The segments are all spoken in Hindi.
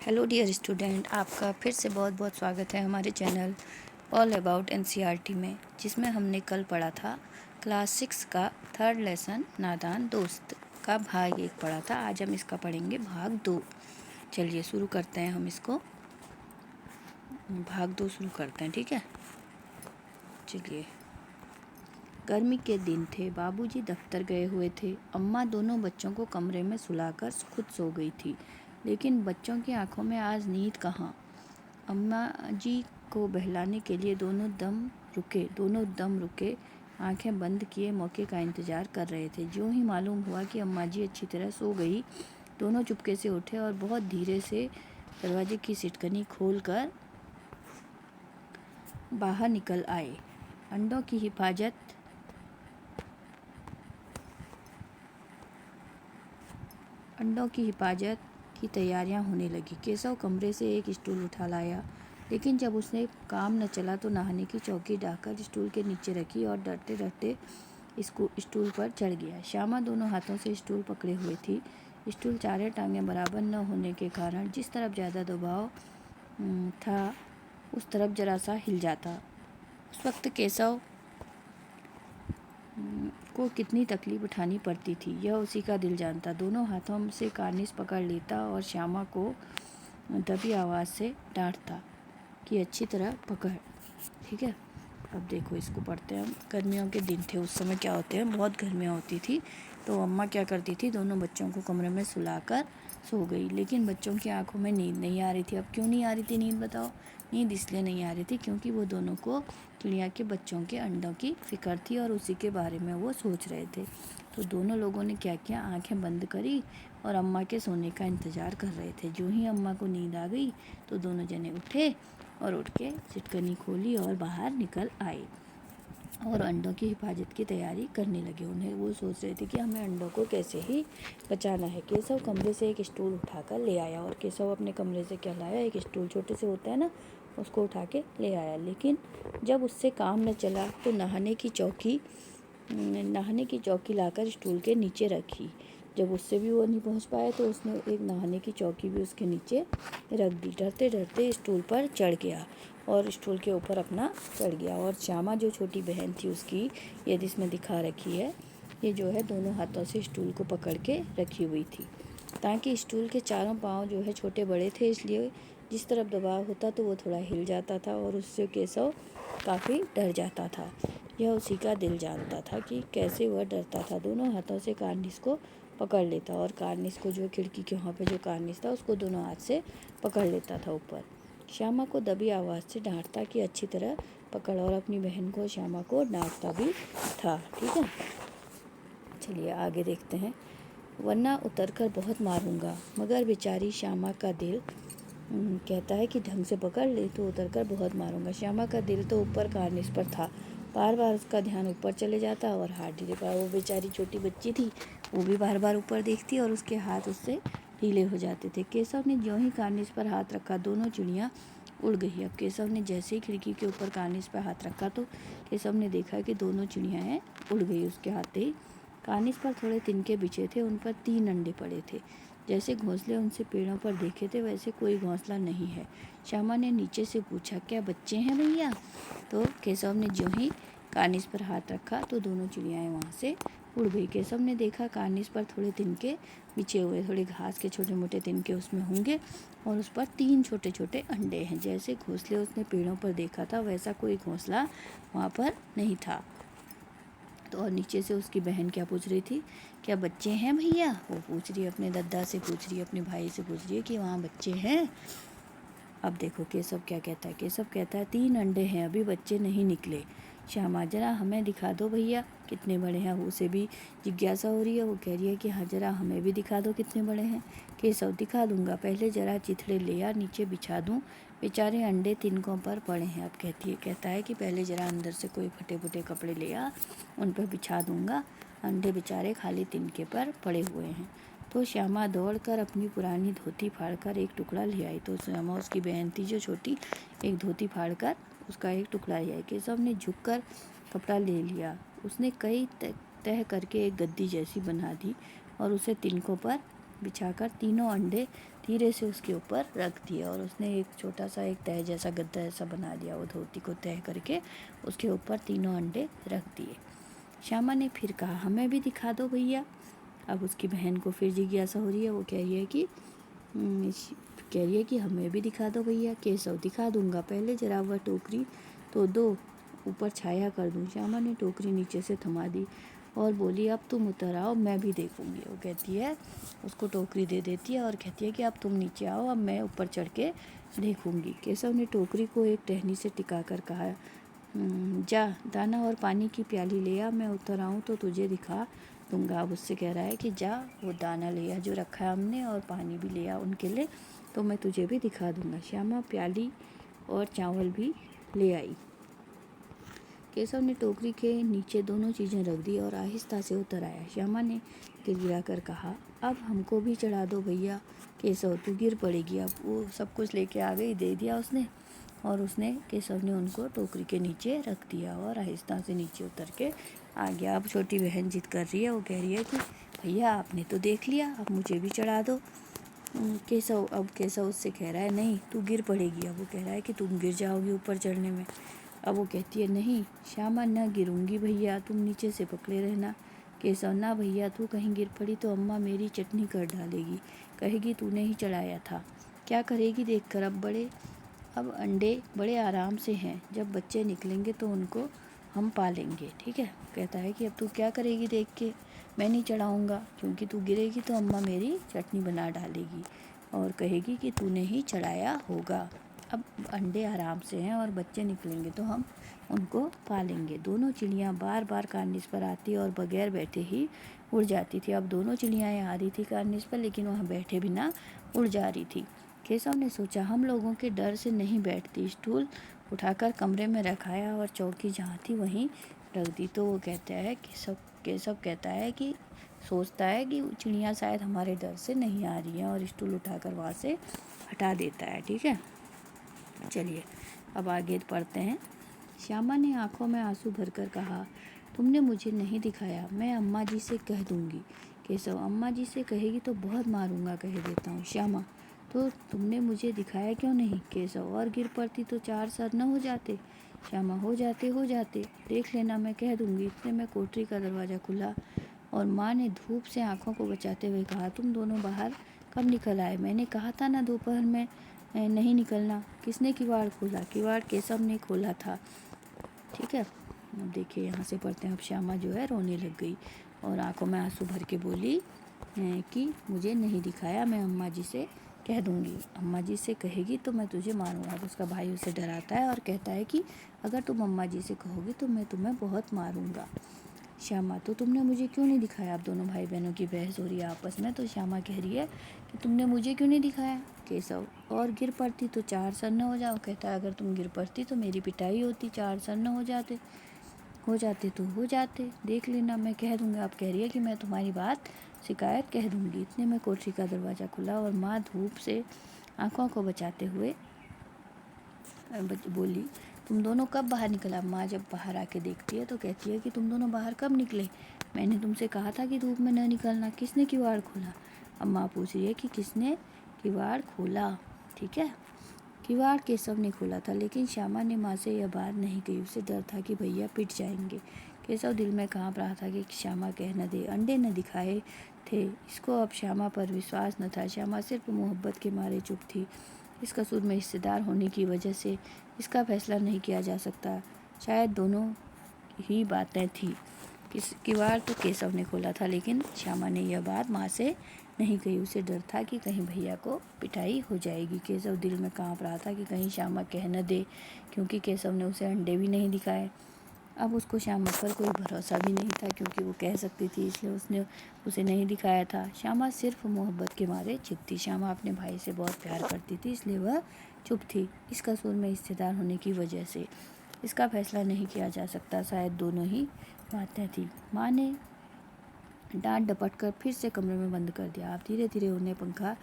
हेलो डियर स्टूडेंट, आपका फिर से बहुत बहुत स्वागत है हमारे चैनल ऑल अबाउट एनसीईआरटी में, जिसमें हमने कल पढ़ा था क्लास 6 का थर्ड लेसन नादान दोस्त का भाग 1 पढ़ा था। आज हम इसका पढ़ेंगे भाग 2। चलिए शुरू करते हैं, हम इसको भाग 2 शुरू करते हैं, ठीक है। चलिए। गर्मी के दिन थे, बाबूजी दफ्तर गए हुए थे। अम्मा दोनों बच्चों को कमरे में सुलाकर खुद सो गई थी, लेकिन बच्चों की आंखों में आज नींद कहाँ। अम्मा जी को बहलाने के लिए दोनों दम रुके, आंखें बंद किए मौके का इंतजार कर रहे थे। ज्यों ही मालूम हुआ कि अम्मा जी अच्छी तरह सो गई, दोनों चुपके से उठे और बहुत धीरे से दरवाजे की सिटकनी खोलकर बाहर निकल आए। अंडों की हिफाजत की तैयारियां होने लगी। केशव कमरे से एक स्टूल उठा लाया, लेकिन जब उसने काम न चला तो नहाने की चौकी ढाकर स्टूल के नीचे रखी और डरते डरते स्टूल पर चढ़ गया। श्यामा दोनों हाथों से स्टूल पकड़े हुए थी। स्टूल चारों टांगें बराबर न होने के कारण जिस तरफ ज़्यादा दबाव था उस तरफ जरा सा हिल जाता। उस वक्त केशव को कितनी तकलीफ उठानी पड़ती थी, यह उसी का दिल जानता। दोनों हाथों से कार्निश पकड़ लेता और श्यामा को दबी आवाज़ से डांटता कि अच्छी तरह पकड़, ठीक है। अब देखो, इसको पढ़ते हैं। गर्मियों के दिन थे, उस समय क्या होते हैं, बहुत गर्मियाँ होती थी। तो अम्मा क्या करती थी, दोनों बच्चों को कमरे में सुलाकर सो गई, लेकिन बच्चों की आंखों में नींद नहीं आ रही थी। अब क्यों नहीं आ रही थी नींद, बताओ। नींद इसलिए नहीं आ रही थी क्योंकि वो दोनों को चिड़िया के बच्चों के अंडों की फिक्र थी और उसी के बारे में वो सोच रहे थे। तो दोनों लोगों ने क्या किया, आंखें बंद करी और अम्मा के सोने का इंतज़ार कर रहे थे। जो ही अम्मा को नींद आ गई तो दोनों जने उठे और उठ के सिटकनी खोली और बाहर निकल आए और अंडों की हिफाजत की तैयारी करने लगे। उन्हें वो सोच रहे थे कि हमें अंडों को कैसे ही बचाना है। केशव कमरे से एक स्टूल उठाकर ले आया, और केशव अपने कमरे से क्या लाया, एक स्टूल छोटे से होता है ना, उसको उठा के ले आया। लेकिन जब उससे काम न चला तो नहाने की चौकी लाकर स्टूल के नीचे रखी। जब उससे भी वो नहीं पहुंच पाया तो उसने एक नहाने की चौकी भी उसके नीचे रख दी। डरते डरते स्टूल पर चढ़ गया और स्टूल के ऊपर अपना चढ़ गया। और श्यामा जो छोटी बहन थी उसकी, ये जिसमें दिखा रखी है, ये जो है दोनों हाथों से स्टूल को पकड़ के रखी हुई थी, ताकि स्टूल के चारों पाँव जो है छोटे बड़े थे, इसलिए जिस तरफ दबाव होता तो वो थोड़ा हिल जाता था और उससे केशव काफ़ी डर जाता था। यह उसी का दिल जानता था कि कैसे वह डरता था। दोनों हाथों से कार्निस को पकड़ लेता और कार्निस को, जो खिड़की के वहाँ पे जो कार्निस था, उसको दोनों हाथ से पकड़ लेता था ऊपर। श्यामा को दबी आवाज़ से डांटता कि अच्छी तरह पकड़, और अपनी बहन को श्यामा को डांटता भी था, ठीक है। चलिए आगे देखते हैं। वरना उतरकर बहुत मारूंगा, मगर बेचारी श्यामा का दिल कहता है कि ढंग से पकड़ ले तो उतरकर बहुत मारूंगा। श्यामा का दिल तो ऊपर कार्निस पर था, बार बार उसका ध्यान ऊपर चले जाता और हाथ ढीले पड़ा। वो बेचारी छोटी बच्ची थी, वो भी बार बार ऊपर देखती और उसके हाथ उससे ढीले हो जाते थे। केशव ने ज्यों ही कार्निस पर हाथ रखा, दोनों चिड़ियाँ उड़ गई। अब केशव ने जैसे ही खिड़की के ऊपर कार्निस पर हाथ रखा तो केशव ने देखा कि दोनों चिड़ियाँ उड़ गई। उसके हाथ ही कार्निस पर थोड़े तिनके बिछे थे, उन पर 3 अंडे पड़े थे। जैसे घोंसले उनसे पेड़ों पर देखे थे, वैसे कोई घोंसला नहीं है। श्यामा ने नीचे से पूछा, क्या बच्चे हैं भैया? तो केशव ने ज्यों ही कार्निस पर हाथ रखा तो दोनों चिड़ियाएँ वहाँ से उड़ गई। केशव ने देखा कार्निस पर थोड़े तिनके बिछे हुए, थोड़े घास के छोटे मोटे तिनके उसमें होंगे और उस पर 3 छोटे छोटे अंडे हैं। जैसे घोंसले उसने पेड़ों पर देखा था, वैसा कोई घोंसला वहाँ पर नहीं था। तो और नीचे से उसकी बहन क्या पूछ रही थी, क्या बच्चे हैं भैया? वो पूछ रही है, अपने दादा से पूछ रही है, अपने भाई से पूछ रही है कि वहाँ बच्चे हैं। अब देखो केशव क्या कहता है। केशव कहता है 3 अंडे हैं, अभी बच्चे नहीं निकले। श्यामा, जरा हमें दिखा दो भैया कितने बड़े हैं। उसे भी जिज्ञासा हो रही है, वो कह रही है कि हाँ जरा हमें भी दिखा दो कितने बड़े हैं। केशव, दिखा दूंगा, पहले जरा चिथड़े ले आ, नीचे बिछा दूँ, बेचारे अंडे तिनकों पर पड़े हैं। अब कहता है कि पहले ज़रा अंदर से कोई फटे फटे कपड़े ले आ, उन पर बिछा दूंगा, अंडे बेचारे खाली तिनके पर पड़े हुए हैं। तो श्यामा दौड़कर अपनी पुरानी धोती फाड़कर एक टुकड़ा ले आई। तो श्यामा, उसकी बहन थी जो छोटी, एक धोती फाड़कर उसका एक टुकड़ा ले आई। केशव ने झुककर कपड़ा ले लिया, उसने कई तह करके एक गद्दी जैसी बना दी और उसे तिनकों पर बिछाकर तीनों अंडे धीरे से उसके ऊपर रख दिया और उसने एक छोटा सा एक तह जैसा गद्दा ऐसा बना दिया। वो धोती को तह करके उसके ऊपर तीनों अंडे रख दिए। श्यामा ने फिर कहा, हमें भी दिखा दो भैया। अब उसकी बहन को फिर जिज्ञासा हो रही है। वो कह रही है कि हमें भी दिखा दो भैया। केशव, दिखा दूंगा, पहले जरा वह टोकरी तो दो, ऊपर छाया कर दूं। श्यामा ने टोकरी नीचे से थमा दी और बोली, अब तुम उतर आओ, मैं भी देखूंगी। वो कहती है, उसको टोकरी दे देती है और कहती है कि अब तुम नीचे आओ, अब मैं ऊपर चढ़ के देखूंगी। केशव ने टोकरी को एक टहनी से टिका कर कहा, जा दाना और पानी की प्याली ले आ, मैं उतर आऊँ तो तुझे दिखा दूंगा। अब उससे कह रहा है कि जा वो दाना ले आ जो रखा है हमने, और पानी भी ले आ उनके लिए, तो मैं तुझे भी दिखा दूंगा। श्यामा प्याली और चावल भी ले आई। केशव ने टोकरी के नीचे दोनों चीज़ें रख दी और आहिस्ता से उतर आया। श्यामा ने गिड़गिड़ा कर कहा, अब हमको भी चढ़ा दो भैया। केशव, तू गिर पड़ेगी। अब वो सब कुछ लेके आ गई, दे दिया उसने, और केशव ने उनको टोकरी के नीचे रख दिया और आहिस्ता से नीचे उतर के आ गया। अब छोटी बहन जिद कर रही है। वो कह रही है कि भैया आपने तो देख लिया, अब मुझे भी चढ़ा दो। केशव उससे कह रहा है, नहीं तू गिर पड़ेगी। अब वो कह रहा है कि तुम गिर जाओगी ऊपर चढ़ने में। अब वो कहती है, नहीं श्यामा, न गिरूंगी भैया, तुम नीचे से पकड़े रहना। केशव, ना भैया, तू कहीं गिर पड़ी तो अम्मा मेरी चटनी कर डालेगी, कहेगी तूने ही चढ़ाया था। क्या करेगी देख कर। अब अंडे बड़े आराम से हैं, जब बच्चे निकलेंगे तो उनको हम पालेंगे, ठीक है। कहता है कि अब तू क्या करेगी देख के, मैं नहीं चढ़ाऊँगा, क्योंकि तू गिरेगी तो अम्मा मेरी चटनी बना डालेगी और कहेगी कि तूने ही चढ़ाया होगा। अब अंडे आराम से हैं और बच्चे निकलेंगे तो हम उनको पालेंगे। दोनों चिड़ियाँ बार बार कार्निस पर आती और बगैर बैठे ही उड़ जाती थी। अब दोनों चिड़ियाँ आ रही थी कार्निस पर, लेकिन वहाँ बैठे बिना उड़ जा रही थी। केशव ने सोचा, हम लोगों के डर से नहीं बैठती। स्टूल उठाकर कमरे में रखाया और चौकी जहाँ थी वहीं रख दी। तो वो कहता है, केशव कहता है कि सोचता है कि चिड़ियाँ शायद हमारे डर से नहीं आ रही हैं, और स्टूल उठाकर वहाँ से हटा देता है, ठीक है। चलिए अब आगे पढ़ते हैं। श्यामा ने आंखों में आंसू भरकर कहा, तुमने मुझे नहीं दिखाया, मैं अम्मा जी से कह दूंगी। केशव, अम्मा जी से कहेगी तो बहुत मारूंगा, कह देता हूँ। श्यामा, तो तुमने मुझे दिखाया क्यों नहीं। केशव, और गिर पड़ती तो 4 सर न हो जाते। श्यामा, हो जाते, देख लेना, मैं कह दूंगी। इतने में कोठरी का दरवाज़ा खुला और माँ ने धूप से आंखों को बचाते हुए कहा, तुम दोनों बाहर कब निकल आए। मैंने कहा था ना दोपहर में नहीं निकलना। किसने किवाड़ खोला। किवाड़ केशव ने खोला था, ठीक है। अब देखिए यहाँ से पढ़ते हैं। अब श्यामा जो है रोने लग गई और आंखों में आंसू भर के बोली कि मुझे नहीं दिखाया, मैं अम्मा जी से कह दूंगी। अम्मा जी से कहेगी तो मैं तुझे मारूंगा। तो उसका भाई उसे डराता है और कहता है कि अगर तुम अम्मा जी से कहोगी तो मैं तुम्हें बहुत मारूंगा। श्यामा, तो तुमने मुझे क्यों नहीं दिखाया। अब दोनों भाई बहनों की बहस हो रही है आपस में। तो श्यामा कह रही है कि तुमने मुझे क्यों नहीं दिखाया। केशव, और गिर पड़ती तो 4 सर न हो जाओ। कहता है, अगर तुम गिर पड़ती तो मेरी पिटाई होती, 4 सर न हो जाते तो हो जाते, देख लेना, मैं कह दूंगा। अब कह रही है कि मैं तुम्हारी बात शिकायत कह दूंगी। इतने में कोठरी का दरवाज़ा खुला और माँ धूप से आंखों को बचाते हुए बोली, तुम दोनों कब बाहर निकला। माँ जब बाहर आके देखती है तो कहती है कि तुम दोनों बाहर कब निकले। मैंने तुमसे कहा था कि धूप में न निकलना। किसने किवाड़ खोला। अब माँ पूछ रही है कि किसने किवाड़ खोला, ठीक है। किवाड़ केशव ने खोला था, लेकिन श्यामा ने माँ से यह बात नहीं कही। उसे डर था कि भैया पिट जाएंगे। केशव दिल में काँप रहा था कि श्यामा कह न दे। अंडे न दिखाए थे इसको, अब श्यामा पर विश्वास न था। श्यामा सिर्फ मोहब्बत के मारे चुप थी। इस कसूर में हिस्सेदार होने की वजह से इसका फैसला नहीं किया जा सकता। शायद दोनों ही बातें थी। किवाड़ तो केशव ने खोला था, लेकिन श्यामा ने यह बात माँ से नहीं कही। उसे डर था कि कहीं भैया को पिटाई हो जाएगी। केशव दिल में काँप रहा था कि कहीं श्यामा कह न दे, क्योंकि केशव ने उसे अंडे भी नहीं दिखाए। अब उसको श्यामा पर कोई भरोसा भी नहीं था, क्योंकि वो कह सकती थी, इसलिए उसने उसे नहीं दिखाया था। श्यामा सिर्फ मोहब्बत के मारे चुप थी। श्यामा अपने भाई से बहुत प्यार करती थी, इसलिए वह चुप थी। इस कसूर में हिस्सेदार होने की वजह से इसका फैसला नहीं किया जा सकता। शायद दोनों ही बातें थी। माँ ने डांट डपट कर फिर से कमरे में बंद कर दिया। अब धीरे धीरे उन्हें पंखा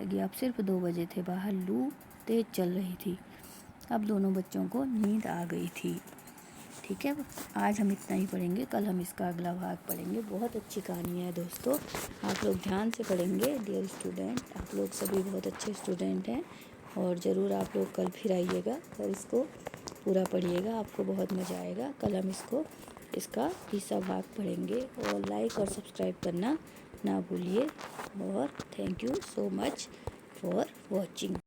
लगी। अब सिर्फ 2 बजे थे। बाहर लू तेज चल रही थी। अब दोनों बच्चों को नींद आ गई थी, ठीक है, आज हम इतना ही पढ़ेंगे, कल हम इसका अगला भाग पढ़ेंगे। बहुत अच्छी कहानी है दोस्तों, आप लोग ध्यान से पढ़ेंगे। डियर स्टूडेंट, आप लोग सभी बहुत अच्छे स्टूडेंट हैं और ज़रूर आप लोग कल फिर आइएगा और इसको पूरा पढ़िएगा, आपको बहुत मज़ा आएगा। कल हम इसका तीसरा भाग पढ़ेंगे और लाइक और सब्सक्राइब करना ना भूलिए। और thank you so much for watching.